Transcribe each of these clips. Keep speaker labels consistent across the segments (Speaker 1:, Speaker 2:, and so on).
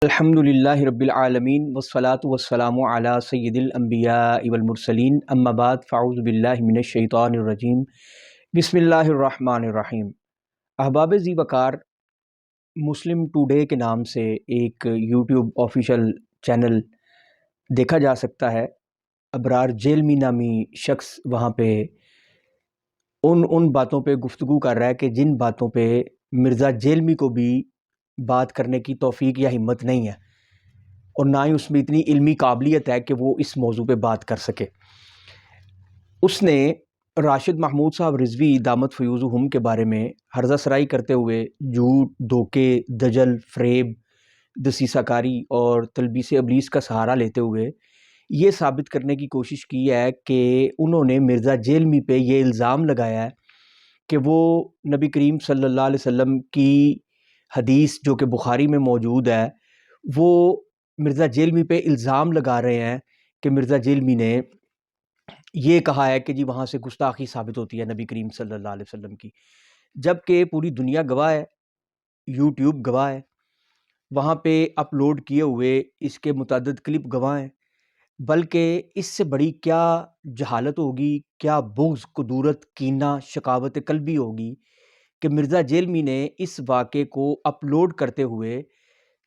Speaker 1: الحمد للہ رب العالمین والصلاة والسلام علی سید الانبیاء والمرسلین اما بعد فاعوذ باللہ من الشیطان الرجیم بسم اللہ الرحمن الرحیم۔ احباب ذی وقار، مسلم ٹوڈے کے نام سے ایک یوٹیوب آفیشیل چینل دیکھا جا سکتا ہے۔ ابرار جیلمی نامی شخص وہاں پہ ان باتوں پہ گفتگو کر رہا ہے کہ جن باتوں پہ مرزا جیلمی کو بھی بات کرنے کی توفیق یا ہمت نہیں ہے، اور نہ ہی اس میں اتنی علمی قابلیت ہے کہ وہ اس موضوع پہ بات کر سکے۔ اس نے راشد محمود صاحب رضوی دامت فیوزہم کے بارے میں ہرزہ سرائی کرتے ہوئے جھوٹ، دھوکے، دجل، فریب، دسیسہ کاری اور تلبیس ابلیس کا سہارا لیتے ہوئے یہ ثابت کرنے کی کوشش کی ہے کہ انہوں نے مرزا جیلمی پہ یہ الزام لگایا ہے کہ وہ نبی کریم صلی اللہ علیہ وسلم کی حدیث جو کہ بخاری میں موجود ہے، وہ مرزا جیلمی پہ الزام لگا رہے ہیں کہ مرزا جیلمی نے یہ کہا ہے کہ جی وہاں سے گستاخی ثابت ہوتی ہے نبی کریم صلی اللہ علیہ وسلم کی، جبکہ پوری دنیا گواہ ہے، یوٹیوب گواہ ہے، وہاں پہ اپلوڈ کیے ہوئے اس کے متعدد کلپ گواہ ہیں۔ بلکہ اس سے بڑی کیا جہالت ہوگی، کیا بغض، کدورت، کینہ، شقاوت قلبی ہوگی کہ مرزا جیلمی نے اس واقعے کو اپلوڈ کرتے ہوئے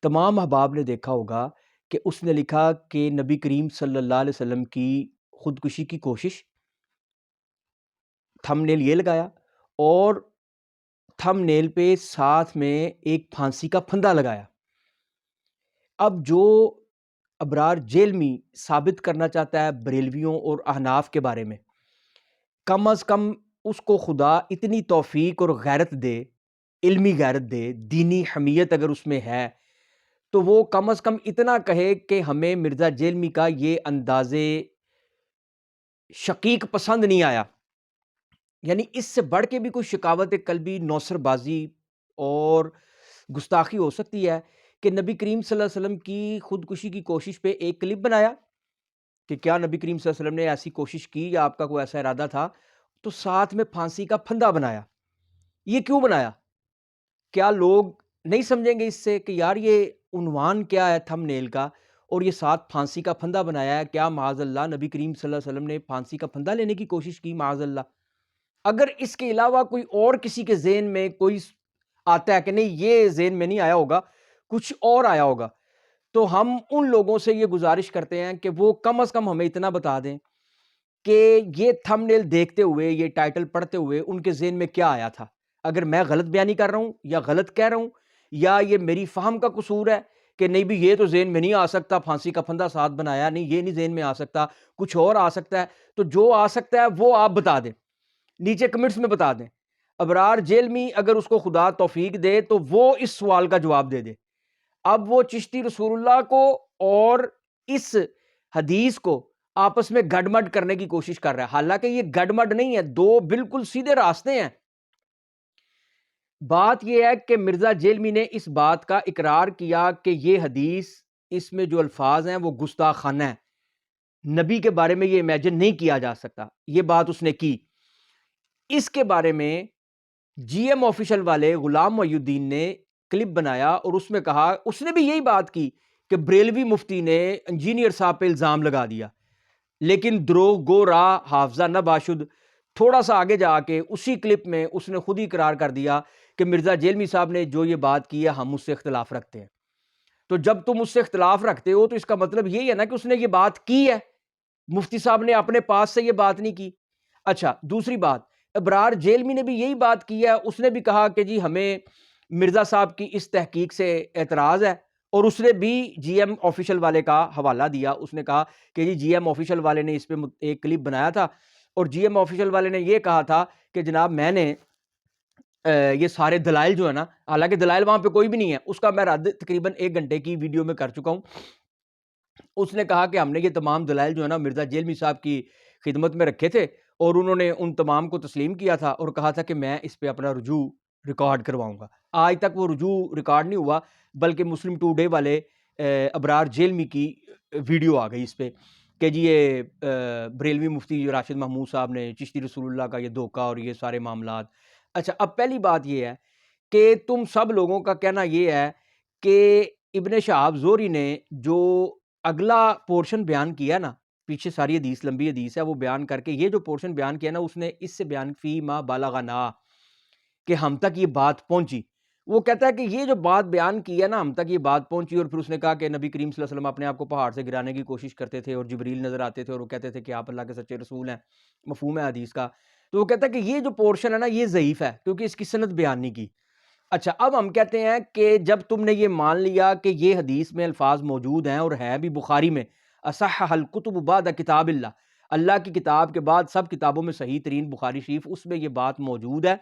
Speaker 1: تمام احباب نے دیکھا ہوگا کہ اس نے لکھا کہ نبی کریم صلی اللہ علیہ وسلم کی خودکشی کی کوشش، تھم نیل یہ لگایا، اور تھم نیل پہ ساتھ میں ایک پھانسی کا پھندا لگایا۔ اب جو ابرار جیلمی ثابت کرنا چاہتا ہے بریلویوں اور احناف کے بارے میں، کم از کم اس کو خدا اتنی توفیق اور غیرت دے، علمی غیرت دے، دینی حمیت اگر اس میں ہے تو وہ کم از کم اتنا کہے کہ ہمیں مرزا جیلمی کا یہ انداز شقیق پسند نہیں آیا۔ یعنی اس سے بڑھ کے بھی کوئی شکاوت قلبی، نوسر بازی اور گستاخی ہو سکتی ہے کہ نبی کریم صلی اللہ علیہ وسلم کی خودکشی کی کوشش پہ ایک کلپ بنایا کہ کیا نبی کریم صلی اللہ علیہ وسلم نے ایسی کوشش کی یا آپ کا کوئی ایسا ارادہ تھا، تو ساتھ میں پھانسی کا پھندا بنایا۔ یہ کیوں بنایا؟ کیا لوگ نہیں سمجھیں گے اس سے کہ یار یہ عنوان کیا ہے تھم نیل کا، اور یہ ساتھ پھانسی کا پھندا بنایا ہے؟ کیا معاذ اللہ نبی کریم صلی اللہ علیہ وسلم نے پھانسی کا پھندا لینے کی کوشش کی؟ معاذ اللہ۔ اگر اس کے علاوہ کوئی اور کسی کے ذہن میں کوئی آتا ہے کہ نہیں یہ ذہن میں نہیں آیا ہوگا، کچھ اور آیا ہوگا، تو ہم ان لوگوں سے یہ گزارش کرتے ہیں کہ وہ کم از کم ہمیں اتنا بتا دیں کہ یہ تھم نیل دیکھتے ہوئے، یہ ٹائٹل پڑھتے ہوئے ان کے ذہن میں کیا آیا تھا۔ اگر میں غلط بیانی کر رہا ہوں یا غلط کہہ رہا ہوں یا یہ میری فہم کا قصور ہے کہ نہیں بھی یہ تو ذہن میں نہیں آ سکتا، پھانسی کا پھندا ساتھ بنایا، نہیں یہ نہیں ذہن میں آ سکتا، کچھ اور آ سکتا ہے، تو جو آ سکتا ہے وہ آپ بتا دیں، نیچے کمنٹس میں بتا دیں۔ ابرار جیلمی اگر اس کو خدا توفیق دے تو وہ اس سوال کا جواب دے دے۔ اب وہ چشتی رسول اللہ کو اور اس حدیث کو آپس میں گڈمڈ کرنے کی کوشش کر رہا ہے، حالانکہ یہ گڈمڈ نہیں ہے، دو بالکل سیدھے راستے ہیں۔ بات یہ ہے کہ مرزا جیلمی نے اس بات کا اقرار کیا کہ یہ حدیث، اس میں جو الفاظ ہیں وہ گستاخانہ ہے، نبی کے بارے میں یہ امیجن نہیں کیا جا سکتا، یہ بات اس نے کی۔ اس کے بارے میں جی ایم آفیشل والے غلام محی الدین نے کلپ بنایا اور اس میں کہا، اس نے بھی یہی بات کی کہ بریلوی مفتی نے انجینئر صاحب پہ الزام لگا دیا، لیکن دروغ گو راہ حافظہ نہ باشد تھوڑا سا آگے جا کے اسی کلپ میں اس نے خود ہی اقرار کر دیا کہ مرزا جیلمی صاحب نے جو یہ بات کی ہے ہم اس سے اختلاف رکھتے ہیں۔ تو جب تم اس سے اختلاف رکھتے ہو تو اس کا مطلب یہی ہے نا کہ اس نے یہ بات کی ہے، مفتی صاحب نے اپنے پاس سے یہ بات نہیں کی۔ اچھا، دوسری بات، ابرار جیلمی نے بھی یہی بات کی ہے، اس نے بھی کہا کہ جی ہمیں مرزا صاحب کی اس تحقیق سے اعتراض ہے، اور اس نے بھی جی ایم آفیشل والے کا حوالہ دیا۔ اس نے کہا کہ جی ایم آفیشل والے نے اس پہ ایک کلپ بنایا تھا، اور جی ایم آفیشل والے نے یہ کہا تھا کہ جناب میں نے یہ سارے دلائل جو ہے نا، حالانکہ دلائل وہاں پہ کوئی بھی نہیں ہے، اس کا میں رد تقریباً 1 گھنٹے کی ویڈیو میں کر چکا ہوں۔ اس نے کہا کہ ہم نے یہ تمام دلائل جو ہے نا مرزا جیلمی صاحب کی خدمت میں رکھے تھے، اور انہوں نے ان تمام کو تسلیم کیا تھا اور کہا تھا کہ میں اس پہ اپنا رجوع ریکارڈ کرواؤں گا۔ آج تک وہ رجوع ریکارڈ نہیں ہوا، بلکہ مسلم ٹوڈے والے ابرار جیلمی کی ویڈیو آ گئی اس پہ کہ جی یہ بریلوی مفتی راشد محمود صاحب نے چشتی رسول اللہ کا یہ دھوکہ اور یہ سارے معاملات۔ اچھا، اب پہلی بات یہ ہے کہ تم سب لوگوں کا کہنا یہ ہے کہ ابن شہاب زہری نے جو اگلا پورشن بیان کیا نا، پیچھے ساری حدیث لمبی حدیث ہے، وہ بیان کر کے یہ جو پورشن بیان کیا نا، اس نے اس سے بیان فی ما بلغنا، کہ ہم تک یہ بات پہنچی. وہ کہتا ہے کہ یہ جو بات بیان کی ہے نا، ہم تک یہ بات پہنچی. اور پھر اس نے کہا کہ نبی کریم صلی اللہ علیہ وسلم اپنے آپ کو پہاڑ سے گرانے کی کوشش کرتے تھے اور جبریل نظر آتے تھے اور وہ کہتے تھے کہ آپ اللہ کے سچے رسول ہیں. مفہوم ہے حدیث کا. تو وہ کہتا ہے کہ یہ جو پورشن ہے نا، یہ ضعیف ہے کیونکہ اس کی سند بیان نہیں کی. اچھا، اب ہم کہتے ہیں کہ جب تم نے یہ مان لیا کہ یہ حدیث میں الفاظ موجود ہیں اور ہے بھی بخاری میں، اصح الکتب بعد کتاب اللہ، اللہ کی کتاب کے بعد سب کتابوں میں صحیح ترین بخاری شریف، اس میں یہ بات موجود ہے،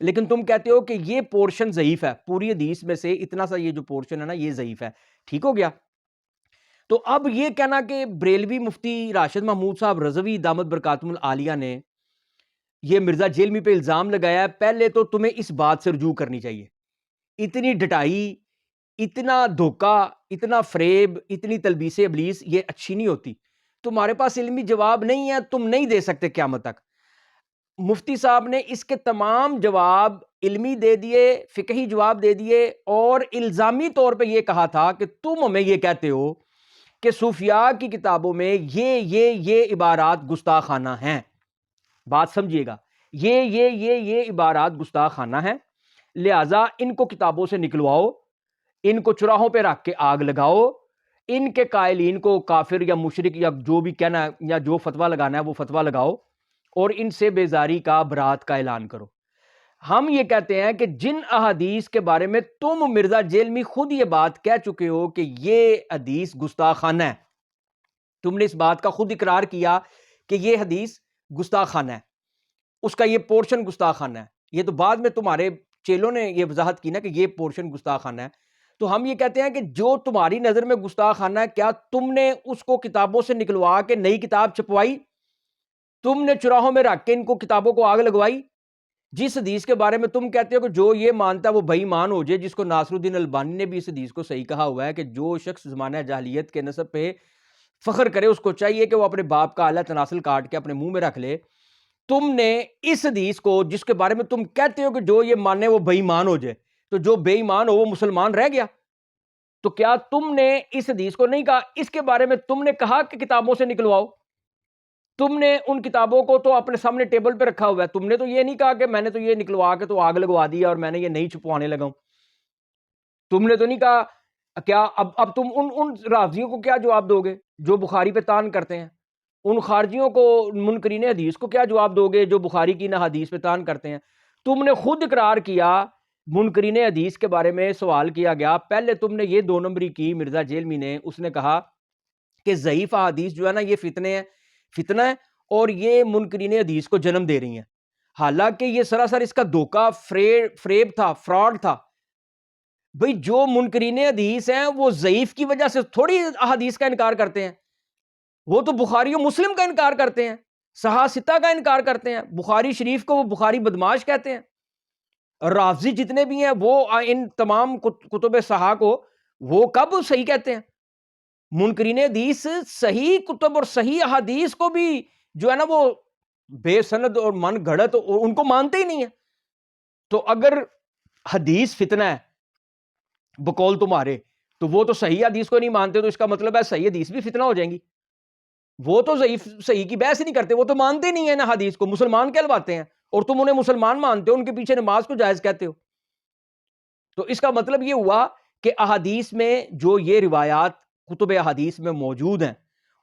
Speaker 1: لیکن تم کہتے ہو کہ یہ پورشن ضعیف ہے، پوری حدیث میں سے اتنا سا یہ جو پورشن ہے نا، یہ ضعیف ہے. ٹھیک ہو گیا. تو اب یہ کہنا کہ بریلوی مفتی راشد محمود صاحب رضوی دامت برکاتہم العالیہ نے یہ مرزا جیلمی پہ الزام لگایا ہے، پہلے تو تمہیں اس بات سے رجوع کرنی چاہیے. اتنی ڈٹائی، اتنا دھوکہ، اتنا فریب، اتنی تلبیس ابلیس یہ اچھی نہیں ہوتی. تمہارے پاس علمی جواب نہیں ہے، تم نہیں دے سکتے قیامت تک. مفتی صاحب نے اس کے تمام جواب علمی دے دیے، فقہی جواب دے دیے، اور الزامی طور پہ یہ کہا تھا کہ تم ہمیں یہ کہتے ہو کہ صوفیاء کی کتابوں میں یہ عبارات گستاخانہ ہیں. بات سمجھیے گا، یہ عبارات گستاخانہ ہیں، لہذا ان کو کتابوں سے نکلواؤ، ان کو چراہوں پہ رکھ کے آگ لگاؤ، ان کے قائلین کو کافر یا مشرک یا جو بھی کہنا ہے یا جو فتویٰ لگانا ہے وہ فتویٰ لگاؤ، اور ان سے بیزاری کا برات کا اعلان کرو. ہم یہ کہتے ہیں کہ جن احادیث کے بارے میں تم مرزا جیلمی خود یہ بات کہہ چکے ہو کہ یہ حدیث گستاخانہ ہے، تم نے اس بات کا خود اقرار کیا کہ یہ حدیث گستاخانہ ہے، اس کا یہ پورشن گستاخانہ ہے. یہ تو بعد میں تمہارے چیلوں نے یہ وضاحت کی نا کہ یہ پورشن گستاخانہ ہے. تو ہم یہ کہتے ہیں کہ جو تمہاری نظر میں گستاخانہ ہے، کیا تم نے اس کو کتابوں سے نکلوا کے نئی کتاب چھپوائی؟ تم نے چراہوں میں رکھ کے ان کو کتابوں کو آگ لگوائی؟ جس حدیث کے بارے میں تم کہتے ہو کہ جو یہ مانتا ہے وہ بے ایمان ہو جائے، جس کو ناصر الدین البانی نے بھی اس حدیث کو صحیح کہا ہوا ہے کہ جو شخص زمانہ جاہلیت کے نسب پہ فخر کرے، اس کو چاہیے کہ وہ اپنے باپ کا اعلیٰ تناسل کاٹ کے اپنے منہ میں رکھ لے. تم نے اس حدیث کو جس کے بارے میں تم کہتے ہو کہ جو یہ مانے وہ بے ایمان ہو جائے، تو جو بے ایمان ہو وہ مسلمان رہ گیا. تو کیا تم نے اس حدیث کو نہیں کہا؟ اس کے بارے میں تم نے کہا کہ کتابوں سے نکلواؤ. تم نے ان کتابوں کو تو اپنے سامنے ٹیبل پہ رکھا ہوا ہے، تم نے تو یہ نہیں کہا کہ میں نے تو یہ نکلوا کے تو آگ لگوا دیا اور میں نے یہ نہیں چھپوانے لگا ہوں. تم نے تو نہیں کہا. کیا اب تم ان رافضیوں کو کیا جواب دو گے جو بخاری پہ تان کرتے ہیں؟ ان خارجیوں کو، منکرین حدیث کو کیا جواب دو گے جو بخاری کی نہ حدیث پہ تان کرتے ہیں؟ تم نے خود اقرار کیا، منکرین حدیث کے بارے میں سوال کیا گیا، پہلے تم نے یہ 2 نمبری کی مرزا جیلمی نے، اس نے کہا کہ ضعیف حدیث جو ہے نا یہ فتنہ ہے اور یہ منکرین حدیث کو جنم دے رہی ہیں، حالانکہ یہ سراسر اس کا دھوکہ، فریب تھا، فراڈ تھا. بھئی جو منکرین حدیث ہیں وہ ضعیف کی وجہ سے تھوڑی احادیث کا انکار کرتے ہیں، وہ تو بخاری و مسلم کا انکار کرتے ہیں، صحاح ستہ کا انکار کرتے ہیں، بخاری شریف کو وہ بخاری بدماش کہتے ہیں. رافضی جتنے بھی ہیں وہ ان تمام کتب صحاح کو وہ کب صحیح کہتے ہیں؟ منکرین حدیث صحیح کتب اور صحیح احادیث کو بھی جو ہے نا وہ بے سند اور من گھڑت ان کو مانتے ہی نہیں ہیں. تو اگر حدیث فتنہ ہے بقول تمہارے، تو وہ تو صحیح حدیث کو نہیں مانتے، تو اس کا مطلب ہے صحیح حدیث بھی فتنہ ہو جائیں گی. وہ تو صحیح کی بحث ہی نہیں کرتے، وہ تو مانتے نہیں ہیں نا حدیث کو، مسلمان کہلواتے ہیں اور تم انہیں مسلمان مانتے ہو، ان کے پیچھے نماز کو جائز کہتے ہو. تو اس کا مطلب یہ ہوا کہ احادیث میں جو یہ روایات کتب احادیث میں موجود ہیں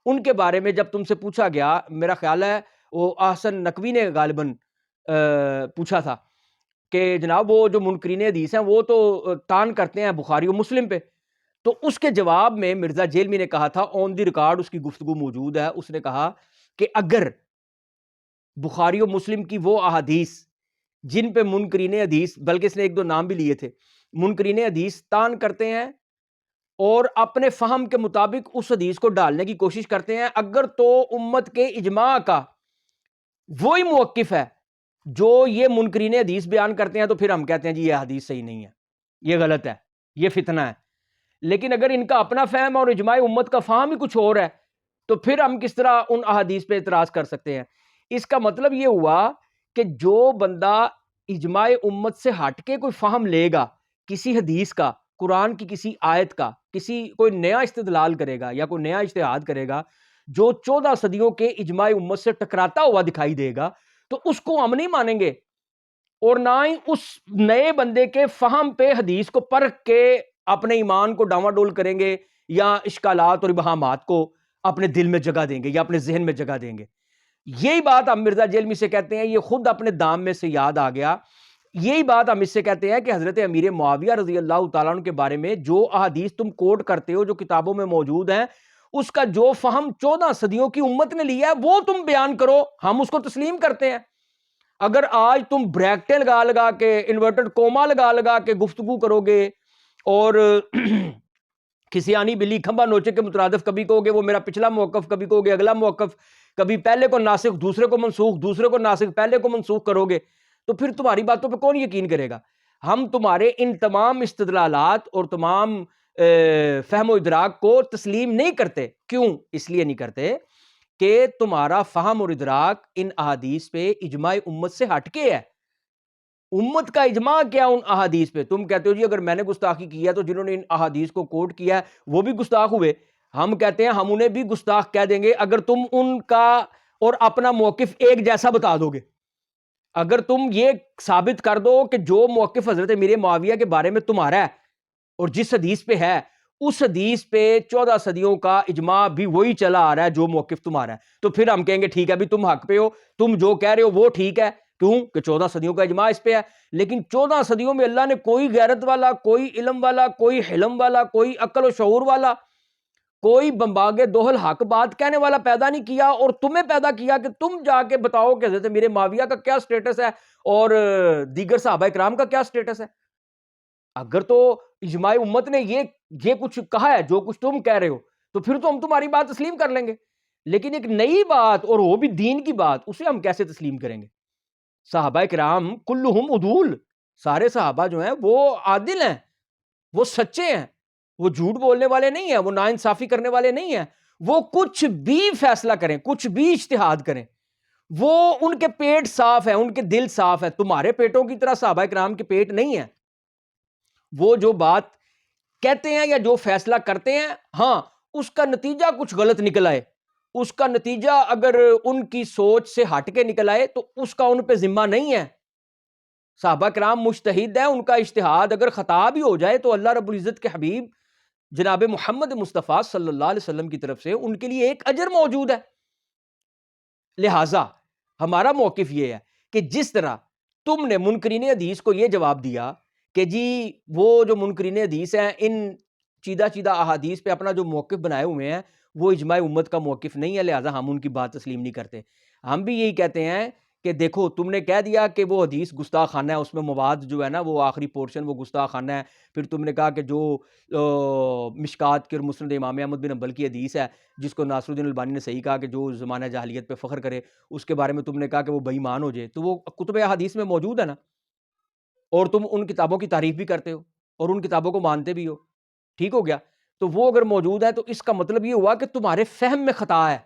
Speaker 1: ان کے بارے میں جب تم سے پوچھا گیا، میرا خیال ہے وہ احسن نقوی نے غالباً پوچھا تھا کہ جناب وہ جو منکرین حدیث ہیں وہ تو تان کرتے ہیں بخاری و مسلم پہ، تو اس کے جواب میں مرزا جیلمی نے کہا تھا، آن دی ریکارڈ اس کی گفتگو موجود ہے، اس نے کہا کہ اگر بخاری و مسلم کی وہ احادیث جن پہ منکرین حدیث، بلکہ اس نے 1-2 نام بھی لیے تھے، منکرین حدیث تان کرتے ہیں اور اپنے فہم کے مطابق اس حدیث کو ڈالنے کی کوشش کرتے ہیں، اگر تو امت کے اجماع کا وہی موقف ہے جو یہ منکرین حدیث بیان کرتے ہیں، تو پھر ہم کہتے ہیں جی یہ حدیث صحیح نہیں ہے، یہ غلط ہے، یہ فتنہ ہے. لیکن اگر ان کا اپنا فہم اور اجماع امت کا فہم ہی کچھ اور ہے، تو پھر ہم کس طرح ان احادیث پہ اعتراض کر سکتے ہیں؟ اس کا مطلب یہ ہوا کہ جو بندہ اجماع امت سے ہٹ کے کوئی فہم لے گا کسی حدیث کا، قرآن کی کسی آیت کا کوئی نیا استدلال کرے گا یا کوئی نیا اجتہاد کرے گا جو 14 صدیوں کے اجماع امت سے ٹکراتا ہوا دکھائی دے گا، تو اس کو ہم نہیں مانیں گے، اور نہ ہی اس نئے بندے کے فہم پہ حدیث کو پرکھ کے اپنے ایمان کو ڈاواڈول کریں گے یا اشکالات اور ابہامات کو اپنے دل میں جگہ دیں گے یا اپنے ذہن میں جگہ دیں گے۔ یہی بات ہم مرزا جیلمی سے کہتے ہیں، یہ خود اپنے دام میں سے یاد آ گیا۔ یہی بات ہم اس سے کہتے ہیں کہ حضرت امیر معاویہ رضی اللہ تعالیٰ عنہ کے بارے میں جو احادیث تم کوٹ کرتے ہو، جو کتابوں میں موجود ہیں، اس کا جو فہم 14 صدیوں کی امت نے لیا ہے وہ تم بیان کرو، ہم اس کو تسلیم کرتے ہیں۔ اگر آج تم بریکٹیں لگا لگا کے، انورٹڈ کوما لگا لگا کے گفتگو کرو گے اور کسی آنی بلی کھمبا نوچے کے مترادف، کبھی کہو گے وہ میرا پچھلا موقف، کبھی کہو گے اگلا موقف، کبھی پہلے کو ناسخ دوسرے کو منسوخ، دوسرے کو ناسخ پہلے کو منسوخ کرو گے، تو پھر تمہاری باتوں پہ کون یقین کرے گا؟ ہم تمہارے ان تمام استدلالات اور تمام فہم و ادراک کو تسلیم نہیں کرتے۔ کیوں؟ اس لیے نہیں کرتے کہ تمہارا فہم اور ادراک ان احادیث پہ اجماع امت سے ہٹ کے ہے۔ امت کا اجماع کیا ان احادیث پہ؟ تم کہتے ہو جی اگر میں نے گستاخی کی ہے تو جنہوں نے ان احادیث کو کوٹ کیا ہے وہ بھی گستاخ ہوئے۔ ہم کہتے ہیں ہم انہیں بھی گستاخ کہہ دیں گے اگر تم ان کا اور اپنا موقف ایک جیسا بتا دو گے۔ اگر تم یہ ثابت کر دو کہ جو موقف حضرت امیر معاویہ کے بارے میں تمہارا ہے اور جس حدیث پہ ہے اس حدیث پہ 14 صدیوں کا اجماع بھی وہی چلا آ رہا ہے جو موقف تمہارا ہے، تو پھر ہم کہیں گے ٹھیک ہے بھی تم حق پہ ہو، تم جو کہہ رہے ہو وہ ٹھیک ہے۔ کیوں کہ 14 صدیوں کا اجماع اس پہ ہے۔ لیکن 14 صدیوں میں اللہ نے کوئی غیرت والا، کوئی علم والا، کوئی حلم والا، کوئی عقل و شعور والا، کوئی بمباغ دوہل حق بات کہنے والا پیدا نہیں کیا، اور تمہیں پیدا کیا کہ تم جا کے بتاؤ کہ حضرت امیر معاویہ کا کیا سٹیٹس ہے اور دیگر صحابہ کرام کا کیا سٹیٹس ہے۔ اگر تو اجماع امت نے یہ کچھ کہا ہے جو کچھ تم کہہ رہے ہو تو پھر تو ہم تمہاری بات تسلیم کر لیں گے، لیکن ایک نئی بات اور وہ بھی دین کی بات، اسے ہم کیسے تسلیم کریں گے؟ صحابہ کرام کلہم عدول، سارے صحابہ جو ہیں وہ عادل ہیں، وہ سچے ہیں، وہ جھوٹ بولنے والے نہیں ہیں، وہ ناانصافی کرنے والے نہیں ہیں، وہ کچھ بھی فیصلہ کریں، کچھ بھی اجتہاد کریں، وہ ان کے پیٹ صاف ہے، ان کے دل صاف ہے۔ تمہارے پیٹوں کی طرح صحابہ کرام کے پیٹ نہیں ہیں۔ وہ جو بات کہتے ہیں یا جو فیصلہ کرتے ہیں، ہاں اس کا نتیجہ کچھ غلط نکل آئے، اس کا نتیجہ اگر ان کی سوچ سے ہٹ کے نکل آئے تو اس کا ان پہ ذمہ نہیں ہے۔ صحابہ کرام مجتہد ہیں، ان کا اجتہاد اگر خطا بھی ہو جائے تو اللہ رب العزت کے حبیب جناب محمد مصطفیٰ صلی اللہ علیہ وسلم کی طرف سے ان کے لیے ایک اجر موجود ہے۔ لہٰذا ہمارا موقف یہ ہے کہ جس طرح تم نے منکرین حدیث کو یہ جواب دیا کہ جی وہ جو منکرین حدیث ہیں ان چیدہ چیدہ احادیث پہ اپنا جو موقف بنائے ہوئے ہیں وہ اجماع امت کا موقف نہیں ہے، لہٰذا ہم ان کی بات تسلیم نہیں کرتے۔ ہم بھی یہی کہتے ہیں کہ دیکھو تم نے کہہ دیا کہ وہ حدیث گستاخانہ ہے، اس میں مواد جو ہے نا وہ آخری پورشن وہ گستاخانہ ہے، پھر تم نے کہا کہ جو مشکات کی اور مسند امام احمد بن حنبل کی حدیث ہے جس کو ناصر الدین البانی نے صحیح کہا کہ جو زمانہ جاہلیت پہ فخر کرے اس کے بارے میں تم نے کہا کہ وہ بے ایمان ہو جائے، تو وہ کتب احادیث میں موجود ہے نا، اور تم ان کتابوں کی تعریف بھی کرتے ہو اور ان کتابوں کو مانتے بھی ہو، ٹھیک ہو گیا۔ تو وہ اگر موجود ہے تو اس کا مطلب یہ ہوا کہ تمہارے فہم میں خطا ہے۔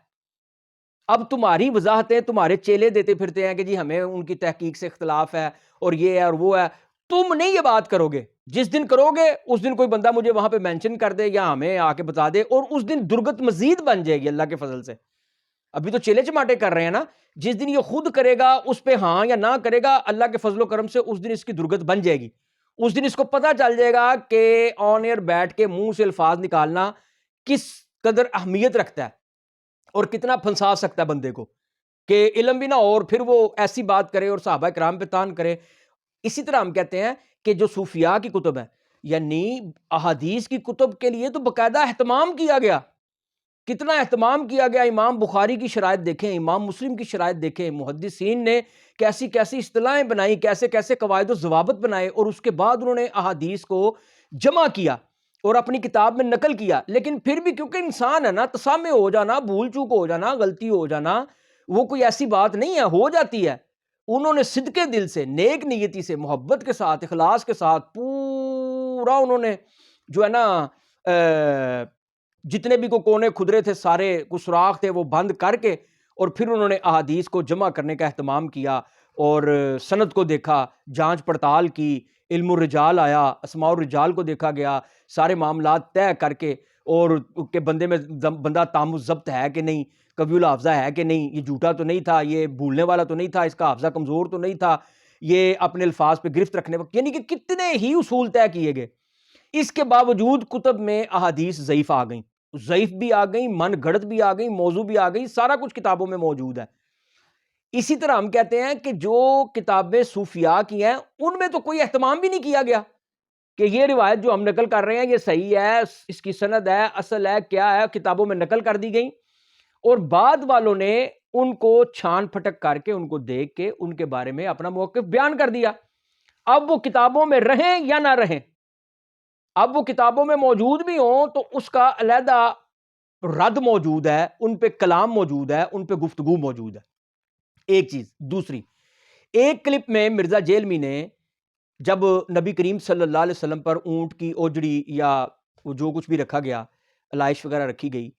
Speaker 1: اب تمہاری وضاحتیں تمہارے چیلے دیتے پھرتے ہیں کہ جی ہمیں ان کی تحقیق سے اختلاف ہے اور یہ ہے اور وہ ہے، تم نہیں یہ بات کرو گے۔ جس دن کرو گے اس دن کوئی بندہ مجھے وہاں پہ مینشن کر دے یا ہمیں آ کے بتا دے، اور اس دن درگت مزید بن جائے گی اللہ کے فضل سے۔ ابھی تو چیلے چماٹے کر رہے ہیں نا، جس دن یہ خود کرے گا اس پہ ہاں یا نہ کرے گا اللہ کے فضل و کرم سے اس دن اس کی درگت بن جائے گی۔ اس دن اس کو پتہ چل جائے گا کہ آن ایئر بیٹھ کے منہ سے الفاظ نکالنا کس قدر اہمیت رکھتا ہے اور کتنا پھنسا سکتا ہے بندے کو، کہ علم بھی نہ ہو اور پھر وہ ایسی بات کرے اور صحابہ کرام پہ تان کرے۔ اسی طرح ہم کہتے ہیں کہ جو صوفیاء کی کتب ہے یعنی احادیث کی کتب کے لیے تو باقاعدہ اہتمام کیا گیا، کتنا اہتمام کیا گیا۔ امام بخاری کی شرائط دیکھیں، امام مسلم کی شرائط دیکھیں، محدثین نے کیسی کیسی اصطلاحیں بنائی، کیسے کیسے قواعد و ضوابط بنائے، اور اس کے بعد انہوں نے احادیث کو جمع کیا اور اپنی کتاب میں نقل کیا۔ لیکن پھر بھی کیونکہ انسان ہے نا، تسامح ہو جانا، بھول چوک ہو جانا، غلطی ہو جانا وہ کوئی ایسی بات نہیں ہے، ہو جاتی ہے۔ انہوں نے صدقے دل سے، نیک نیتی سے، محبت کے ساتھ، اخلاص کے ساتھ پورا انہوں نے جو ہے نا جتنے بھی کو کونے کھدرے تھے، سارے کو سوراخ تھے وہ بند کر کے، اور پھر انہوں نے احادیث کو جمع کرنے کا اہتمام کیا اور سند کو دیکھا، جانچ پڑتال کی علم الرجال آیا، اسماء الرجال کو دیکھا گیا، سارے معاملات طے کر کے، اور کہ بندے میں بندہ تام الضبط ہے کہ نہیں، قوی الحافظہ ہے کہ نہیں، یہ جھوٹا تو نہیں تھا، یہ بھولنے والا تو نہیں تھا، اس کا حافظہ کمزور تو نہیں تھا، یہ اپنے الفاظ پہ گرفت رکھنے وقت، یعنی کہ کتنے ہی اصول طے کیے گئے۔ اس کے باوجود کتب میں احادیث ضعیف آ گئیں، ضعیف بھی آ گئیں، من گھڑت بھی آ گئیں، موضوع بھی آ گئی، سارا کچھ کتابوں میں موجود ہے۔ اسی طرح ہم کہتے ہیں کہ جو کتابیں صوفیاء کی ہیں ان میں تو کوئی اہتمام بھی نہیں کیا گیا کہ یہ روایت جو ہم نقل کر رہے ہیں یہ صحیح ہے، اس کی سند ہے، اصل ہے، کیا ہے، کتابوں میں نقل کر دی گئی، اور بعد والوں نے ان کو چھان پھٹک کر کے، ان کو دیکھ کے ان کے بارے میں اپنا موقف بیان کر دیا۔ اب وہ کتابوں میں رہیں یا نہ رہیں، اب وہ کتابوں میں موجود بھی ہوں تو اس کا علیحدہ رد موجود ہے، ان پہ کلام موجود ہے، ان پہ گفتگو موجود ہے، ایک چیز۔ دوسری، ایک کلپ میں مرزا جیلمی نے جب نبی کریم صلی اللہ علیہ وسلم پر اونٹ کی اوجڑی یا جو کچھ بھی رکھا گیا، علائش وغیرہ رکھی گئی،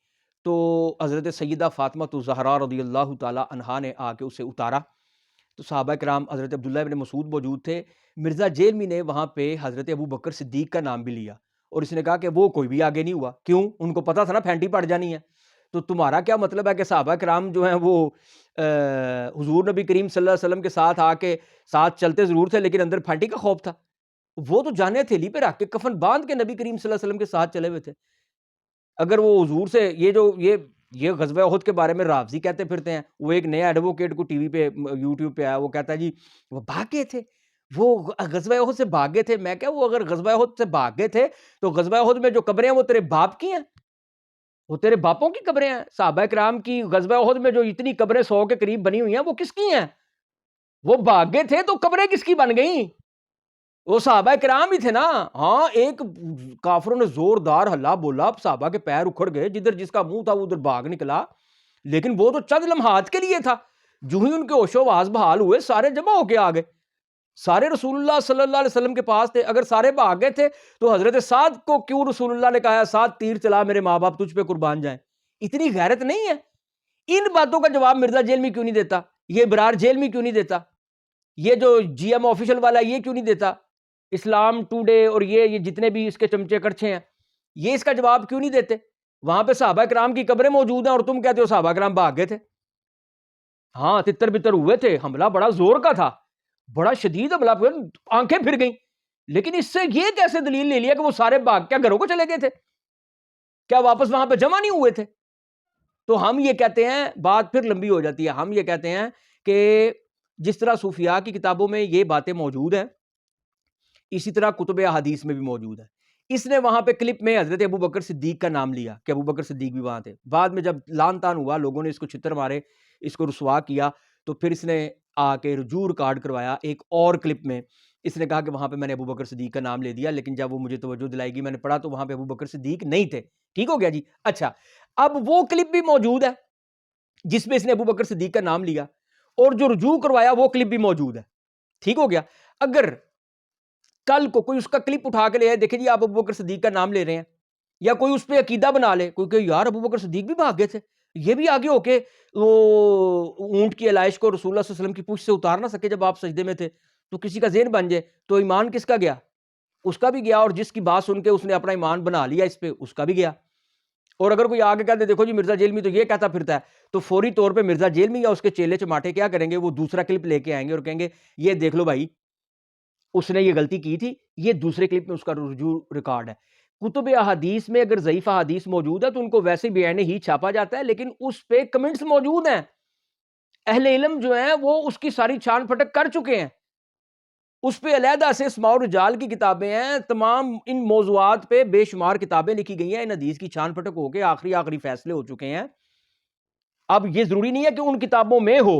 Speaker 1: تو حضرت سیدہ فاطمہ الزہراء رضی اللہ تعالی عنہا نے آ کے اسے اتارا، تو صحابہ کرام حضرت عبداللہ ابن مسعود موجود تھے۔ مرزا جیلمی نے وہاں پہ حضرت ابو بکر صدیق کا نام بھی لیا، اور اس نے کہا کہ وہ کوئی بھی آگے نہیں ہوا، کیوں؟ ان کو پتا تھا نا پھینٹی پڑ جانی ہے، تو تمہارا کیا مطلب ہے کہ صحابہ کرام جو ہیں وہ حضور نبی کریم صلی اللہ علیہ وسلم کے ساتھ آ کے ساتھ چلتے ضرور تھے لیکن اندر پھینٹی کا خوف تھا؟ وہ تو جانے تھیلی پہ رکھ کے کفن باندھ کے نبی کریم صلی اللہ علیہ وسلم کے ساتھ چلے ہوئے تھے۔ اگر وہ حضور سے یہ غزوہ احد کے بارے میں رافضی کہتے پھرتے ہیں، وہ ایک نیا ایڈوکیٹ کو ٹی وی پہ یوٹیوب پہ آیا، وہ کہتا ہے جی وہ بھاگے تھے، وہ غزوہ احد سے بھاگے تھے۔ میں کہا وہ اگر غزوہ احد سے بھاگے تھے تو غزوہ احد میں جو قبریں ہیں وہ تیرے باپ کی ہیں، وہ تیرے باپوں کی قبریں ہیں۔ صحابہ کرام کی غزوہ احد میں جو اتنی قبریں 100 کے قریب بنی ہوئی ہیں وہ کس کی ہیں؟ وہ بھاگے تھے تو قبریں کس کی بن گئیں؟ وہ صحابہ کرام ہی تھے نا۔ ہاں، ایک کافروں نے زوردار ہلا بولا، صحابہ کے پیر اکھڑ گئے، جدھر جس کا منہ تھا وہ ادھر بھاگ نکلا، لیکن وہ تو چند لمحات کے لیے تھا۔ جو ہی ان کے ہوش و حواس بحال ہوئے سارے جمع ہو کے آ گئے، سارے رسول اللہ صلی اللہ علیہ وسلم کے پاس تھے۔ اگر سارے بھاگ گئے تھے تو حضرت سعد کو کیوں رسول اللہ نے کہا سعد تیر چلا، میرے ماں باپ تجھ پہ قربان جائیں؟ اتنی غیرت نہیں ہے؟ ان باتوں کا جواب مرزا جیلمی کیوں نہیں دیتا؟ یہ ابرار جیلمی کیوں نہیں دیتا؟ یہ جو جی ایم آفیشل والا یہ کیوں نہیں دیتا؟ اسلام ٹوڈے اور یہ جتنے بھی اس کے چمچے کڑچھے ہیں، یہ اس کا جواب کیوں نہیں دیتے؟ وہاں پہ صحابہ کرام کی قبریں موجود ہیں اور تم کہتے ہو صحابہ کرام بھاگ گئے تھے۔ ہاں، تتر بتر ہوئے تھے، حملہ بڑا زور کا تھا، بڑا شدید حملہ، آنکھیں پھر گئیں، لیکن اس سے یہ کیسے دلیل لے لیا کہ وہ سارے بھاگ کیا گھروں کو چلے گئے تھے؟ کیا واپس وہاں پہ جمع نہیں ہوئے تھے؟ تو ہم یہ کہتے ہیں، بات پھر لمبی ہو جاتی ہے، ہم یہ کہتے ہیں کہ جس طرح صوفیاء کی کتابوں میں یہ باتیں موجود ہیں اسی طرح کتب احادیث میں بھی موجود ہے۔ اس نے وہاں پہ کلپ میں حضرت ابو بکر صدیق کا نام لیا کہ ابو بکر صدیق بھی وہاں تھے۔ بعد میں جب لان تان ہوا، لوگوں نے اس کو چھتر مارے، اس کو رسوا کیا، تو پھر اس نے آ کے رجوع ریکارڈ کروایا ایک اور کلپ میں۔ اس نے کہا کہ وہاں پہ میں نے ابو بکر صدیق کا نام لے دیا، لیکن جب وہ مجھے توجہ دلائے گی میں نے پڑھا تو وہاں پہ ابو بکر صدیق نہیں تھے۔ ٹھیک ہو گیا جی؟ اچھا، اب وہ کلپ بھی موجود ہے جس میں اس نے ابو بکر صدیق کا نام لیا، اور جو رجوع کروایا وہ کلپ بھی موجود ہے۔ ٹھیک ہو گیا؟ اگر کل کو کوئی اس کا کلپ اٹھا کے لے آئے، دیکھیں جی آپ ابو بکر صدیق کا نام لے رہے ہیں، یا کوئی اس پہ عقیدہ بنا لے، کوئی کہ یار ابو بکر صدیق بھی بھاگ گئے تھے، یہ بھی آگے ہو کے وہ اونٹ کی علائش کو رسول اللہ صلی اللہ علیہ وسلم کی پوچھ سے اتار نہ سکے جب آپ سجدے میں تھے، تو کسی کا ذہن بن جائے تو ایمان کس کا گیا؟ اس کا بھی گیا، اور جس کی بات سن کے اس نے اپنا ایمان بنا لیا اس پہ، اس کا بھی گیا۔ اور اگر کوئی آگے کہتے دیکھو جی مرزا جیلمی تو یہ کہتا پھرتا ہے، تو فوری طور پہ مرزا جیلمی یا اس کے چیلے چماٹے کیا کریں گے؟ وہ دوسرا کلپ لے کے آئیں گے اور کہیں گے یہ دیکھ لو بھائی اس نے یہ غلطی کی تھی، یہ دوسرے کلپ میں اس کا رجوع ریکارڈ ہے۔ کتب احادیث میں اگر ضعیف احادیث موجود ہے تو ان کو ویسے بیان ہی چھاپا جاتا ہے، لیکن اس پہ کمنٹس موجود ہیں، اہل علم جو ہیں وہ اس کی ساری چھان پھٹک کر چکے ہیں، اس پہ علیحدہ سے اسماء الرجال کی کتابیں ہیں، تمام ان موضوعات پہ بے شمار کتابیں لکھی گئی ہیں، ان حدیث کی چھان پھٹک ہو کے آخری فیصلے ہو چکے ہیں۔ اب یہ ضروری نہیں ہے کہ ان کتابوں میں ہو،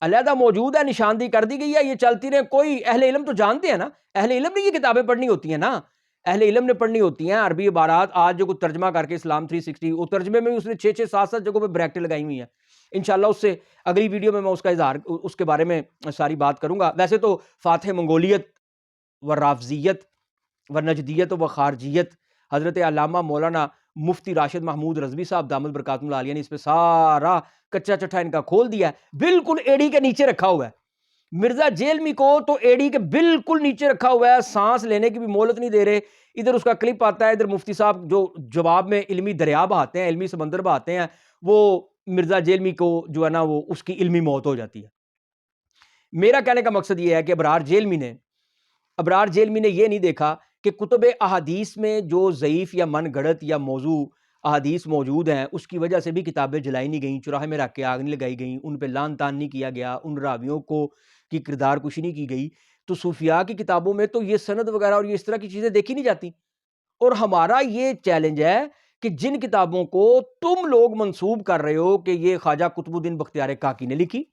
Speaker 1: علیحدہ موجود ہے، نشاندہی کر دی گئی ہے، یہ چلتی رہے۔ کوئی اہل علم تو جانتے ہیں نا، اہل علم نے یہ کتابیں پڑھنی ہوتی ہیں نا، اہل علم نے پڑھنی ہوتی ہیں عربی عبارات۔ آج جو کوئی ترجمہ کر کے اسلام 360، وہ ترجمے میں اس نے 6 7 جگہوں پہ بریکٹیں لگائی ہوئی ہیں۔ انشاءاللہ اس سے اگلی ویڈیو میں اس کا اظہار اس کے بارے میں ساری بات کروں گا۔ ویسے تو فاتح منگولیت و رافضیت و نجدیت و خارجیت حضرت علامہ مولانا مفتی راشد محمود رضوی صاحب دامت برکاتہم العالیہ نے اس پہ سارا کچا چٹھا ان کا کھول دیا ہے، بالکل ایڑی کے نیچے رکھا ہوا ہے، مرزا جیلمی کو تو ایڈی کے بالکل نیچے رکھا ہوا ہے، سانس لینے کی بھی مہلت نہیں دے رہے. ادھر اس کا کلپ آتا ہے، ادھر مفتی صاحب جو جواب میں علمی دریا بہاتے ہیں، علمی سمندر بہاتے ہیں، وہ مرزا جیلمی کو جو ہے نا وہ اس کی علمی موت ہو جاتی ہے. میرا کہنے کا مقصد یہ ہے کہ ابرار جیلمی نے یہ نہیں دیکھا کہ کتب احادیث میں جو ضعیف یا من گھڑت یا موضوع احادیث موجود ہیں اس کی وجہ سے بھی کتابیں جلائی نہیں گئیں، چراہے میں رکھ کے آگ نہیں لگائی گئیں، ان پہ لعن طعن نہیں کیا گیا، ان راویوں کو کی کردار کشی نہیں کی گئی. تو صوفیاء کی کتابوں میں تو یہ سند وغیرہ اور یہ اس طرح کی چیزیں دیکھی نہیں جاتی. اور ہمارا یہ چیلنج ہے کہ جن کتابوں کو تم لوگ منسوب کر رہے ہو کہ یہ خواجہ قطب الدین بختیار کاکی نے لکھی،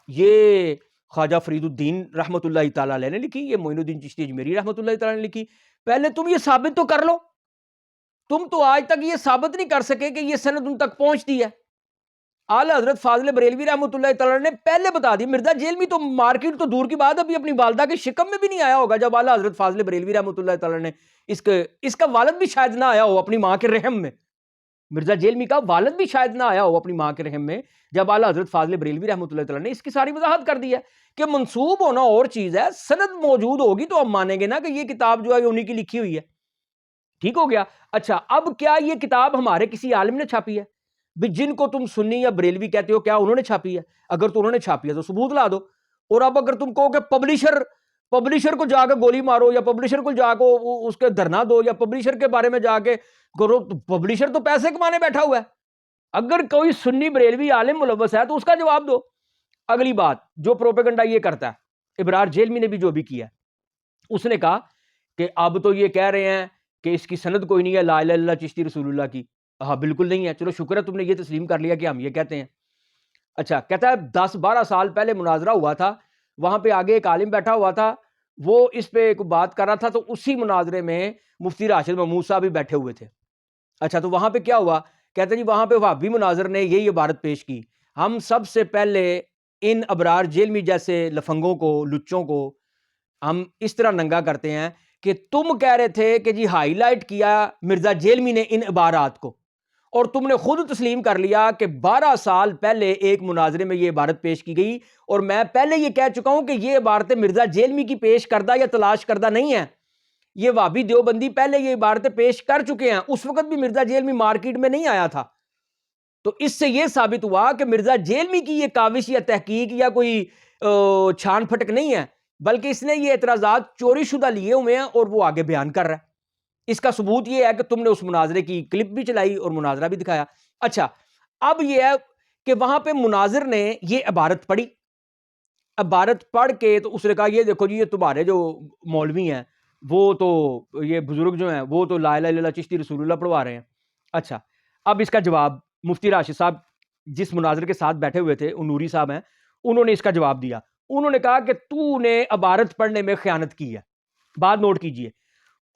Speaker 1: یہ خواجہ فرید الدین رحمۃ اللہ تعالی علیہ نے لکھی، یہ معین الدین چشتی اجمیری رحمۃ اللہ تعالی نے لکھی، پہلے تم یہ ثابت تو کر لو. تم تو آج تک یہ ثابت نہیں کر سکے کہ یہ سند ان تک پہنچتی ہے. اعلی حضرت فاضل بریلوی رحمۃ اللہ تعالی نے پہلے بتا دی. مرزا جیلمی تو مارکیٹ تو دور کی بات، ابھی اپنی والدہ کے شکم میں بھی نہیں آیا ہوگا جب اعلی حضرت فاضل بریلوی رحمۃ اللہ تعالی نے اس کا والد بھی شاید نہ آیا ہو اپنی ماں کے رحم میں. مرزا جیلمی کا والد بھی شاید نہ آیا ہو اپنی ماں کے رحم میں جب اعلی حضرت فاضل بریلوی رحمۃ اللہ تعالی نے اس کی ساری وضاحت کر دی ہے کہ منسوب ہونا اور چیز ہے، سند موجود ہوگی تو ہم مانیں گے نا کہ یہ کتاب جو ہے یہ انہی کی لکھی ہوئی ہے. ٹھیک ہو گیا. اچھا، اب کیا یہ کتاب ہمارے کسی عالم نے چھاپی ہے؟ بھی جن کو تم سنی یا بریلوی کہتے ہو، کیا انہوں نے چھاپی ہے؟ اگر تو انہوں نے چھاپی ہے تو ثبوت لا دو. اور اب اگر تم کہو کہ پبلشر کو جا کے گولی مارو یا پبلشر کو جا کے اس کے دھرنا دو یا پبلشر کے بارے میں جا کے کرو، تو پبلشر تو پیسے کمانے بیٹھا ہوا ہے. اگر کوئی سنی بریلوی عالم ملوث ہے تو اس کا جواب دو. اگلی بات جو پروپیگنڈا یہ کرتا ہے، ابرار جیلمی نے بھی جو بھی کیا، اس نے کہا کہ اب تو یہ کہہ رہے ہیں کہ اس کی سند کوئی نہیں ہے لا الہ الا اللہ چشتی رسول اللہ کی. ہاں بالکل نہیں ہے. چلو شکر ہے تم نے یہ تسلیم کر لیا کہ ہم یہ کہتے ہیں. اچھا، کہتا ہے 10-12 سال پہلے مناظرہ ہوا تھا، وہاں پہ آگے ایک عالم بیٹھا ہوا تھا، وہ اس پہ ایک بات کر رہا تھا، تو اسی مناظرے میں مفتی راشد محمود صاحب بھی بیٹھے ہوئے تھے. اچھا، تو وہاں پہ کیا ہوا؟ کہتے جی وہاں پہ وہابی مناظر نے یہی عبارت پیش کی، ہم سب سے پہلے ان ابرار جیلمی جیسے لفنگوں کو، لچوں کو ہم اس طرح ننگا کرتے ہیں کہ تم کہہ رہے تھے کہ جی ہائی لائٹ کیا مرزا جیلمی نے ان عبارات کو، اور تم نے خود تسلیم کر لیا کہ 12 سال پہلے ایک مناظرے میں یہ عبارت پیش کی گئی، اور میں پہلے یہ کہہ چکا ہوں کہ یہ عبارتیں مرزا جیلمی کی پیش کردہ یا تلاش کردہ نہیں ہیں، یہ وہابی دیوبندی پہلے یہ عبارتیں پیش کر چکے ہیں، اس وقت بھی مرزا جیلمی مارکیٹ میں نہیں آیا تھا. تو اس سے یہ ثابت ہوا کہ مرزا جیلمی کی یہ کاوش یا تحقیق یا کوئی چھان پھٹک نہیں ہے، بلکہ اس نے یہ اعتراضات چوری شدہ لیے ہوئے ہیں اور وہ آگے بیان کر رہا ہے. اس کا ثبوت یہ ہے کہ تم نے اس مناظرے کی کلپ بھی چلائی اور مناظرہ بھی دکھایا. اچھا، اب یہ ہے کہ وہاں پہ مناظر نے یہ عبارت پڑھی، عبارت پڑھ کے تو اس نے کہا یہ دیکھو جی، یہ تمہارے جو مولوی ہیں وہ تو یہ بزرگ جو ہیں وہ تو لا الہ الا اللہ چشتی رسول اللہ پڑھوا رہے ہیں. اچھا، اب اس کا جواب مفتی راشد صاحب جس مناظر کے ساتھ بیٹھے ہوئے تھے، نوری صاحب ہیں، انہوں نے اس کا جواب دیا. انہوں نے کہا کہ تو نے عبارت پڑھنے میں خیانت کی ہے. بات نوٹ کیجئے،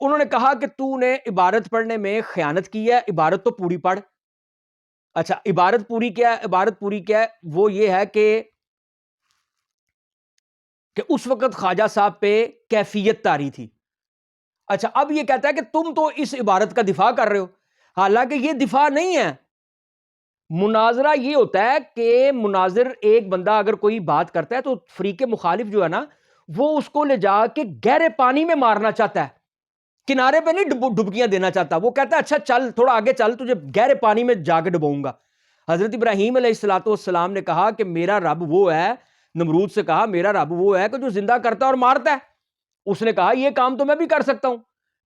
Speaker 1: انہوں نے کہا کہ تو نے عبارت پڑھنے میں خیانت کی ہے، عبارت تو پوری پڑھ. اچھا، عبارت پوری کیا ہے؟ عبارت پوری کیا ہے؟ وہ یہ ہے کہ اس وقت خواجہ صاحب پہ کیفیت طاری تھی. اچھا، اب یہ کہتا ہے کہ تم تو اس عبارت کا دفاع کر رہے ہو، حالانکہ یہ دفاع نہیں ہے. مناظرہ یہ ہوتا ہے کہ مناظر ایک بندہ اگر کوئی بات کرتا ہے تو فریق مخالف جو ہے نا وہ اس کو لے جا کے گہرے پانی میں مارنا چاہتا ہے، کنارے پہ نہیں ڈبکیاں دینا چاہتا. وہ کہتا ہے اچھا چل تھوڑا آگے چل، تجھے گہرے پانی میں جا کے ڈبوؤں گا. حضرت ابراہیم علیہ الصلوۃ والسلام نے کہا کہ میرا رب وہ ہے، نمرود سے کہا میرا رب وہ ہے کہ جو زندہ کرتا اور مارتا ہے. اس نے کہا یہ کام تو میں بھی کر سکتا ہوں.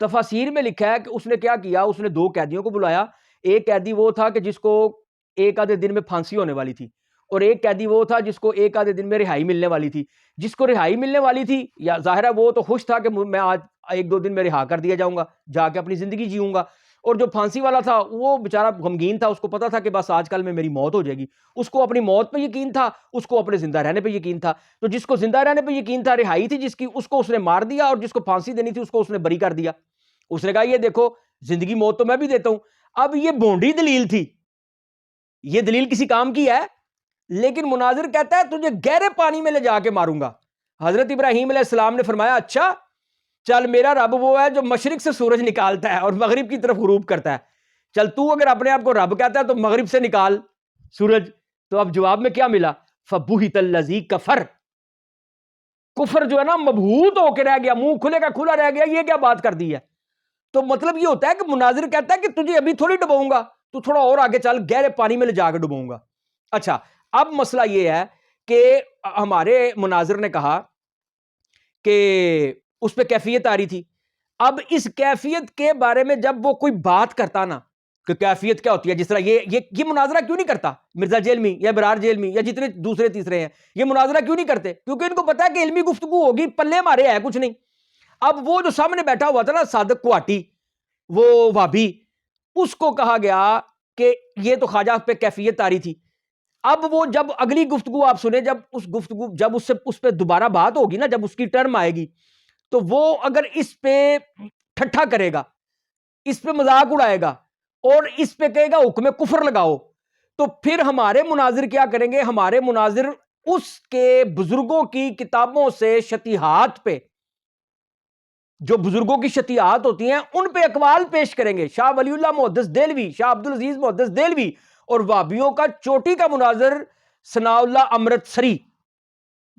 Speaker 1: تفاسیر میں لکھا ہے کہ اس نے کیا کیا، اس نے 2 قیدیوں کو بلایا. ایک قیدی وہ تھا کہ جس کو ایک آدھے دن میں پھانسی ہونے والی تھی، اور ایک قیدی وہ تھا جس کو ایک آدھے دن میں رہائی ملنے والی تھی. جس کو رہائی ملنے والی تھی یا ظاہر ہے وہ تو خوش تھا کہ میں آج 1-2 دن میں رہا کر دیا جاؤں گا، جا کے اپنی زندگی جیوں گا. اور جو پھانسی والا تھا وہ بیچارہ غمگین تھا، اس کو پتا تھا کہ بس آج کل میں میری موت ہو جائے گی. اس کو اپنی موت پہ یقین تھا، اس کو اپنے زندہ رہنے پہ یقین تھا. تو جس کو زندہ رہنے پہ یقین تھا، رہائی تھی جس کی، اس کو اس نے مار دیا، اور جس کو پھانسی دینی تھی اس کو اس نے بری کر دیا. اس نے کہا یہ دیکھو زندگی موت تو میں بھی دیتا ہوں. اب یہ بونڈی دلیل تھی، یہ دلیل کسی کام کی ہے؟ لیکن مناظر کہتا ہے تجھے گہرے پانی میں لے جا کے ماروں گا. حضرت ابراہیم علیہ السلام نے فرمایا اچھا چل، میرا رب وہ ہے جو مشرق سے سورج نکالتا ہے اور مغرب کی طرف غروب کرتا ہے. چل تو اگر اپنے آپ کو رب کہتا ہے تو مغرب سے نکال سورج. تو اب جواب میں کیا ملا؟ فبہت الذی کفر. کفر جو ہے نا مبہوت ہو کے رہ گیا، منہ کھلے کا کھلا رہ گیا، یہ کیا بات کر دی ہے؟ تو مطلب یہ ہوتا ہے کہ مناظر کہتا ہے کہ تجھے ابھی تھوڑی ڈباؤں گا، تو تھوڑا اور آگے چل، گہرے پانی میں لے جا کے ڈباؤں گا۔ اچھا، اب مسئلہ یہ ہے کہ ہمارے مناظر نے کہا کہ اس پہ کیفیت آ رہی تھی۔ اب اس کیفیت کے بارے میں جب وہ کوئی بات کرتا نا کہ کیفیت کیا ہوتی ہے، جس طرح یہ مناظرہ کیوں نہیں کرتا مرزا جیلمی یا برار جیلمی یا جتنے دوسرے تیسرے ہیں، یہ مناظرہ کیوں نہیں کرتے؟ کیونکہ ان کو پتا ہے کہ علمی گفتگو ہوگی، پلے مارے ہے کچھ نہیں۔ اب وہ جو سامنے بیٹھا ہوا تھا نا صادق کوہاٹی، وہ وابی، اس کو کہا گیا کہ یہ تو خواجہ پہ کیفیت آ رہی تھی۔ اب وہ جب اگلی گفتگو آپ سنیں، جب اس پہ دوبارہ بات ہوگی نا، جب اس کی ٹرم آئے گی، تو وہ اگر اس پہ ٹھٹھا کرے گا، اس پہ مذاق اڑائے گا اور اس پہ کہے گا حکم کفر لگاؤ، تو پھر ہمارے مناظر کیا کریں گے؟ ہمارے مناظر اس کے بزرگوں کی کتابوں سے شتیہات پہ، جو بزرگوں کی شتیہات ہوتی ہیں ان پہ اقوال پیش کریں گے۔ شاہ ولی اللہ محدث دہلوی، شاہ عبدالعزیز محدث دہلوی اور وہابیوں کا چوٹی کا مناظر ثناء اللہ امرتسری،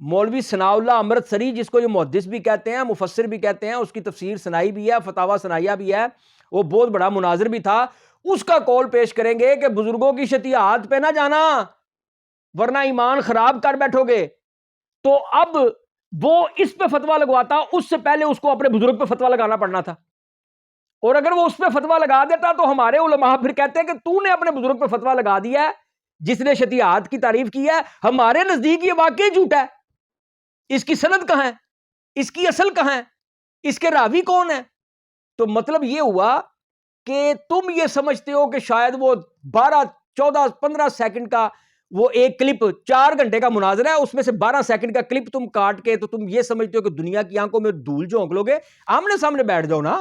Speaker 1: مولوی ثناء اللہ امرتسری، جس کو یہ محدث بھی کہتے ہیں، مفسر بھی کہتے ہیں، اس کی تفسیر سنائی بھی ہے، فتاوی سنائیہ بھی ہے، وہ بہت بڑا مناظر بھی تھا۔ اس کا قول پیش کریں گے کہ بزرگوں کی شتیہات پہ نہ جانا ورنہ ایمان خراب کر بیٹھو گے۔ تو اب وہ اس پہ فتویٰ لگواتا، اس سے پہلے اس کو اپنے بزرگ پہ فتویٰ لگانا پڑنا تھا، اور اگر وہ اس پہ فتویٰ لگا دیتا تو ہمارے علماء پھر کہتے ہیں کہ تو نے اپنے بزرگ پہ فتویٰ لگا دیا ہے جس نے شتیہات کی تعریف کی ہے، ہمارے نزدیک یہ واقعی جھوٹا ہے، اس کی سند کہاں ہے، اس کی اصل کہاں ہے، اس کے راوی کون ہے؟ تو مطلب یہ ہوا کہ تم یہ سمجھتے ہو کہ شاید وہ 12 14 15 سیکنڈ کا وہ ایک کلپ 4 گھنٹے کا مناظرہ ہے، اس میں سے 12 سیکنڈ کا کلپ تم کاٹ کے تو تم یہ سمجھتے ہو کہ دنیا کی آنکھوں میں دھول جھونک لو گے۔ آمنے سامنے بیٹھ جاؤ نا،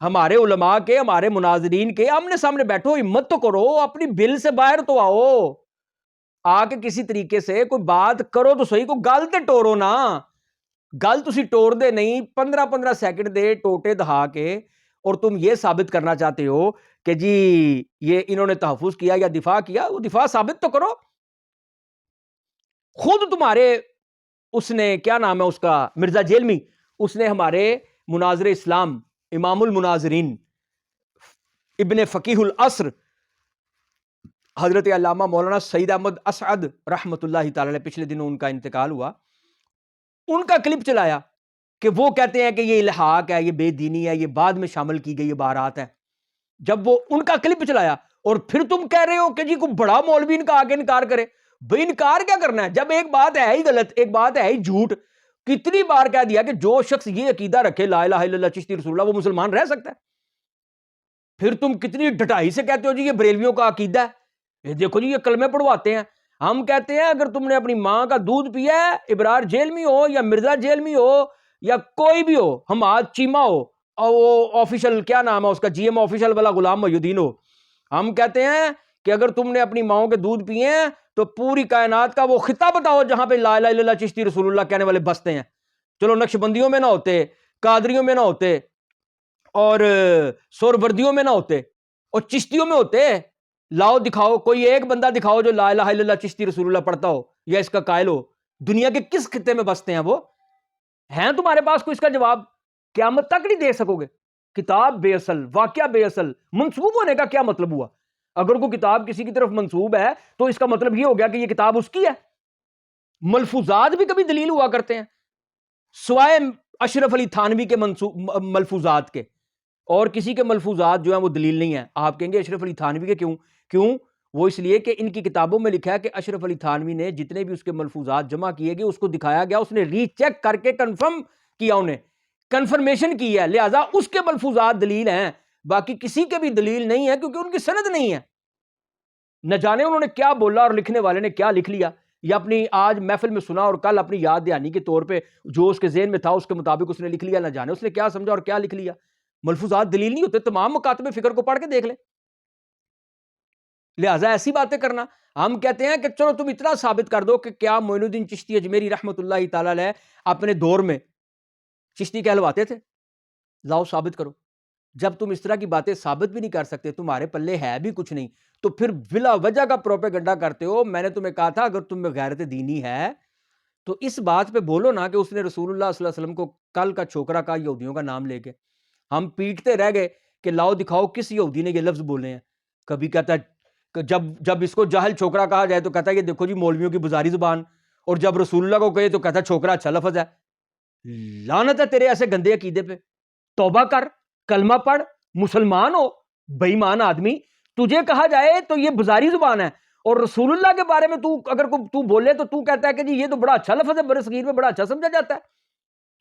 Speaker 1: ہمارے علماء کے، ہمارے مناظرین کے آمنے سامنے بیٹھو، ہمت تو کرو، اپنی بل سے باہر تو آؤ، آ کے کسی طریقے سے کوئی بات کرو تو صحیح، کو گل تے ٹورو نا، گل تسی ٹور دے نہیں، 15 سیکنڈ دے ٹوٹے دہا کے، اور تم یہ ثابت کرنا چاہتے ہو کہ جی یہ انہوں نے تحفظ کیا یا دفاع کیا، وہ دفاع ثابت تو کرو۔ خود تمہارے اس نے کیا نام ہے اس کا، مرزا جیلمی، اس نے ہمارے مناظر اسلام، امام المناظرین، ابن فقیہ العصر، حضرت علامہ مولانا سعید احمد اسعد رحمت اللہ تعالی علیہ، پچھلے دنوں ان کا انتقال ہوا، ان کا کلپ چلایا کہ وہ کہتے ہیں کہ یہ الحاق ہے، یہ بے دینی ہے، یہ بعد میں شامل کی گئی عبارات ہے۔ جب وہ ان کا کلپ چلایا اور پھر تم کہہ رہے ہو کہ جی کوئی بڑا مولوی ان کا آگے انکار کرے، بھئی انکار کیا کرنا ہے جب ایک بات ہے ہی غلط، ایک بات ہے ہی جھوٹ؟ کتنی بار کہہ دیا کہ جو شخص یہ عقیدہ رکھے لا الہ الا اللہ چشتی رسول اللہ، وہ مسلمان رہ سکتا ہے؟ پھر تم کتنی ڈٹائی سے کہتے ہو جی یہ بریلویوں کا عقیدہ ہے، یہ دیکھو جی یہ کلمے پڑھواتے ہیں۔ ہم کہتے ہیں اگر تم نے اپنی ماں کا دودھ پیا ہے، ابرار جیلمی ہو یا مرزا جیلمی ہو یا کوئی بھی ہو، حماد چیمہ ہو، اور وہ آفیشل کیا نام ہے اس کا، جی ایم آفیشل والا غلام محی الدین ہو، ہم کہتے ہیں کہ اگر تم نے اپنی ماؤں کے دودھ پیے ہیں تو پوری کائنات کا وہ خطہ بتاؤ جہاں پہ لا الہ الا اللہ چشتی رسول اللہ کہنے والے بستے ہیں۔ چلو نقش بندیوں میں نہ ہوتے، قادریوں میں نہ ہوتے، اور سوروردیوں میں نہ ہوتے، اور چشتیوں میں ہوتے، لاؤ دکھاؤ، کوئی ایک بندہ دکھاؤ جو لا الہ الا اللہ چشتی رسول اللہ پڑھتا ہو یا اس کا قائل ہو۔ دنیا کے کس خطے میں بستے ہیں وہ؟ ہیں تمہارے پاس کوئی اس کا جواب؟ قیامت تک نہیں دے سکو گے۔ کتاب بے اصل، واقعہ بے اصل، منسوب ہونے کا کیا مطلب ہوا؟ اگر کوئی کتاب کسی کی طرف منسوب ہے تو اس کا مطلب یہ ہو گیا کہ یہ کتاب اس کی ہے۔ ملفوظات بھی کبھی دلیل ہوا کرتے ہیں، سوائے اشرف علی تھانوی کے ملفوظات کے، اور کسی کے ملفوظات جو ہیں وہ دلیل نہیں ہیں۔ آپ کہیں گے اشرف علی تھانوی کے کیوں؟ وہ اس لیے کہ ان کی کتابوں میں لکھا ہے کہ اشرف علی تھانوی نے جتنے بھی اس کے ملفوظات جمع کیے گئے اس کو دکھایا گیا، اس نے ری چیک کر کے کنفرم کیا، انہیں کنفرمیشن کی ہے، لہذا اس کے ملفوظات دلیل ہیں، باقی کسی کے بھی دلیل نہیں ہے، کیونکہ ان کی سند نہیں ہے۔ نہ جانے انہوں نے کیا بولا اور لکھنے والے نے کیا لکھ لیا، یا اپنی آج محفل میں سنا اور کل اپنی یاد دہانی کے طور پہ جو اس کے ذہن میں تھا اس کے مطابق اس نے لکھ لیا، نہ جانے اس نے کیا سمجھا اور کیا لکھ لیا۔ ملفوظات دلیل نہیں ہوتے، تمام مکاتب فکر کو پڑھ کے دیکھ لیں۔ لہٰذا ایسی باتیں کرنا، ہم کہتے ہیں کہ چلو تم اتنا ثابت کر دو کہ کیا معین الدین چشتی اجمیری رحمت اللہ تعالی علیہ اپنے دور میں چشتی کہلواتے تھے؟ لاؤ ثابت کرو۔ جب تم اس طرح کی باتیں ثابت بھی نہیں کر سکتے، تمہارے پلے ہے بھی کچھ نہیں، تو پھر بلا وجہ کا پروپیگنڈا کرتے ہو۔ میں نے تمہیں کہا تھا اگر تم میں غیرت دینی ہے تو اس بات پہ بولو نا کہ اس نے رسول اللہ صلی اللہ علیہ وسلم کو کل کا چھوکرا کہا یہودیوں کا نام لے کے. ہم پیٹتے رہ گئے کہ لاؤ دکھاؤ کس یہودی نے یہ لفظ بولے ہیں. کبھی کہتا ہے کہ جب اس کو جاہل چھوکرا کہا جائے تو کہتا ہے یہ دیکھو جی مولویوں کی بزاری زبان, اور جب رسول اللہ کو کہے تو کہتا ہے چھوکرا اچھا لفظ ہے. لعنت ہے تیرے ایسے گندے عقیدے پہ. توبہ کر, کلمہ پڑھ, مسلمان ہو, بے ایمان آدمی. تجھے کہا جائے تو یہ بزاری زبان ہے, اور رسول اللہ کے بارے میں اگر تو بولے تو تو کہتا ہے کہ جی یہ تو بڑا اچھا لفظ ہے, برے صغیر میں بڑا اچھا سمجھا جاتا ہے.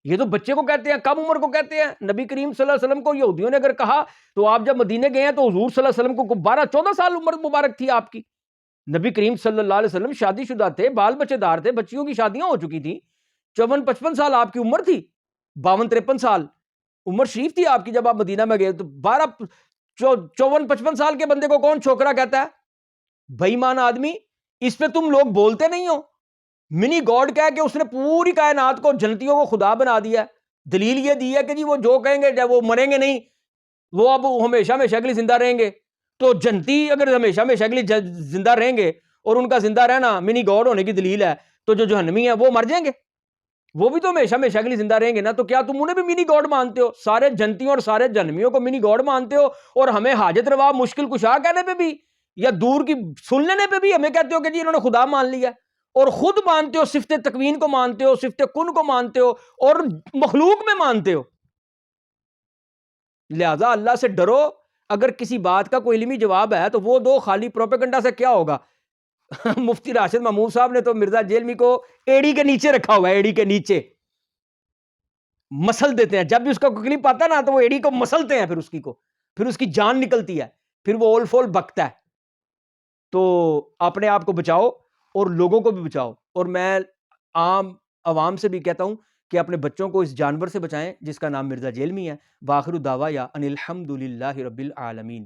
Speaker 1: یہ تو بچے کو کہتے ہیں, کم عمر کو کہتے ہیں. نبی کریم صلی اللہ علیہ وسلم کو یہودیوں نے اگر کہا تو آپ جب مدینے گئے ہیں تو حضور صلی اللہ علیہ وسلم کو 12-14 سال عمر مبارک تھی آپ کی. نبی کریم صلی اللہ علیہ وسلم شادی شدہ تھے, بال بچے دار تھے, بچیوں کی شادیاں ہو چکی تھیں. 54-55 سال آپ کی عمر تھی, 52-53 سال عمر شریف تھی آپ کی جب آپ مدینہ میں گئے. تو 54-55 سال کے بندے کو کون چھوکرا کہتا ہے؟ بے ایمان آدمی. اس پہ تم لوگ بولتے نہیں ہو. منی گاڈ کہہ کہ اس نے پوری کائنات کو جنتیوں کو خدا بنا دیا. دلیل یہ دی ہے کہ جی وہ جو کہیں گے جب وہ مریں گے نہیں, وہ اب ہمیشہ ہمیشہ کے لیے زندہ رہیں گے. تو جنتی اگر ہمیشہ ہمیشہ کے لیے زندہ رہیں گے اور ان کا زندہ رہنا منی گاڈ ہونے کی دلیل ہے, تو جو جہنمی ہیں وہ مر جائیں گے, وہ بھی تو ہمیشہ ہمیشہ کے لیے زندہ رہیں گے نا. تو کیا تم انہیں بھی منی گاڈ مانتے ہو؟ سارے جنتیوں اور سارے جہنمیوں کو منی گاڈ مانتے ہو, اور ہمیں حاجت روا مشکل کشا کہنے پہ بھی یا دور کی سن لینے پہ بھی ہمیں کہتے ہو کہ جی انہوں نے خدا مان لیا. اور خود مانتے ہو, صفت تکوین کو مانتے ہو, صفت کن کو مانتے ہو, اور مخلوق میں مانتے ہو. لہذا اللہ سے ڈرو. اگر کسی بات کا کوئی علمی جواب ہے تو وہ دو, خالی پروپیگنڈا سے کیا ہوگا. مفتی راشد محمود صاحب نے تو مرزا جیلمی کو ایڑی کے نیچے رکھا ہوا ہے, ایڑی کے نیچے مسل دیتے ہیں. جب بھی اس کا کوئی کلپ آتا ہے نا تو وہ ایڑی کو مسلتے ہیں, پھر اس کی جان نکلتی ہے, پھر وہ اول فول بکتا ہے. تو اپنے آپ کو بچاؤ اور لوگوں کو بھی بچاؤ. اور میں عام عوام سے بھی کہتا ہوں کہ اپنے بچوں کو اس جانور سے بچائیں جس کا نام مرزا جیلمی ہے. وآخر دعوایا ان الحمد للہ رب العالمین.